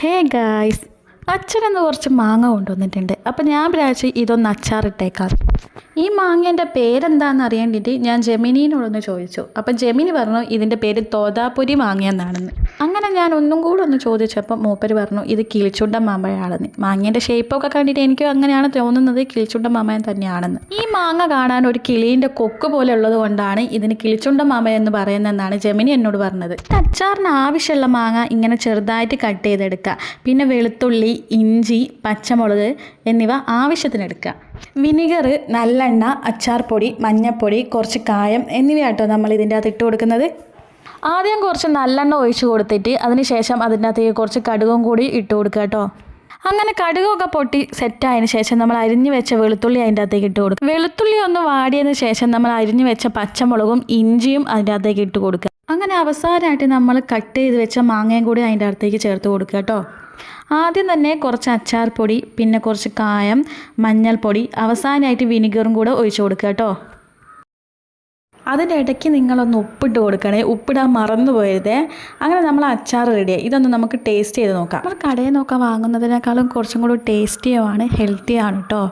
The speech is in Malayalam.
ഹേ ഗായ്സ്, അച്ഛനെന്ന് കുറച്ച് മാങ്ങ കൊണ്ടുവന്നിട്ടുണ്ട്. അപ്പം ഞാൻ വിചാരിച്ചു ഇതൊന്ന് അച്ചാറിട്ടേക്കാം. ഈ മാങ്ങേൻ്റെ പേരെന്താണെന്ന് അറിയേണ്ടിയിട്ട് ഞാൻ ജെമിനീനോടൊന്ന് ചോദിച്ചു. അപ്പം ജെമിനി പറഞ്ഞു ഇതിൻ്റെ പേര് തോതാപുരി മാങ്ങ എന്നാണെന്ന്. അങ്ങനെ ഞാൻ ഒന്നും കൂടെ ഒന്ന് ചോദിച്ചപ്പോൾ മൂപ്പര് പറഞ്ഞു ഇത് കിളിച്ചുണ്ടൻ മാമ്പഴമാണെന്ന്. മാങ്ങേൻ്റെ ഷേപ്പൊക്കെ കണ്ടിട്ട് എനിക്ക് അങ്ങനെയാണ് തോന്നുന്നത്, കിളിച്ചുണ്ടൻ മാമ്പഴം തന്നെയാണെന്ന്. ഈ മാങ്ങ കാണാൻ ഒരു കിളീൻ്റെ കൊക്ക് പോലെ ഉള്ളത് കൊണ്ടാണ് ഇതിന് കിളിച്ചുണ്ടൻ മാമ്പഴം എന്ന് പറയുന്നതെന്നാണ് ജെമിനി എന്നോട് പറഞ്ഞത്. അച്ചാറിന് ആവശ്യമുള്ള മാങ്ങ ഇങ്ങനെ ചെറുതായിട്ട് കട്ട് ചെയ്തെടുക്കുക. പിന്നെ വെളുത്തുള്ളി, ഇഞ്ചി, പച്ചമുളക് എന്നിവ ആവശ്യത്തിനെടുക്കുക. വിനിഗർ, നല്ലെണ്ണ, അച്ചാർപ്പൊടി, മഞ്ഞൾപ്പൊടി, കുറച്ച് കായം എന്നിവയാട്ടോ നമ്മൾ ഇതിൻ്റെ അകത്ത് ഇട്ട് കൊടുക്കുന്നത്. ആദ്യം കുറച്ച് നല്ലെണ്ണ ഒഴിച്ച് കൊടുത്തിട്ട് അതിനുശേഷം അതിൻ്റെ അകത്തേക്ക് കുറച്ച് കടുകും കൂടി ഇട്ട് കൊടുക്കുക കേട്ടോ. അങ്ങനെ കടുകൊക്കെ പൊട്ടി സെറ്റായതിനു ശേഷം നമ്മൾ അരിഞ്ഞു വെച്ച വെളുത്തുള്ളി അതിൻ്റെ അകത്തേക്ക് ഇട്ട് കൊടുക്കുക. വെളുത്തുള്ളി ഒന്ന് വാടിയതിന് ശേഷം നമ്മൾ അരിഞ്ഞു വെച്ച പച്ചമുളകും ഇഞ്ചിയും അതിൻ്റെ അകത്തേക്ക് ഇട്ട് കൊടുക്കുക. അങ്ങനെ അവസാനമായിട്ട് നമ്മൾ കട്ട് ചെയ്ത് വെച്ച മാങ്ങയും കൂടി അതിൻ്റെ അകത്തേക്ക് ചേർത്ത് കൊടുക്കുക കേട്ടോ. ആദ്യം തന്നെ കുറച്ച് അച്ചാർ പൊടി, പിന്നെ കുറച്ച് കായം, മഞ്ഞൾപ്പൊടി, അവസാനമായിട്ട് വിനിഗറും കൂടെ ഒഴിച്ചു കൊടുക്കുക കേട്ടോ. അതിൻ്റെ ഇടയ്ക്ക് നിങ്ങളൊന്ന് ഉപ്പിട്ട് കൊടുക്കണേ, ഉപ്പിടാൻ മറന്നു പോയരുതേ. അങ്ങനെ നമ്മൾ അച്ചാർ റെഡിയായി. ഇതൊന്ന് നമുക്ക് ടേസ്റ്റ് ചെയ്ത് നോക്കാം. നമ്മൾ കടയിൽ നോക്കാൻ വാങ്ങുന്നതിനേക്കാളും കുറച്ചും കൂടി ടേസ്റ്റിയുമാണ്, ഹെൽത്തിയാണ് കേട്ടോ.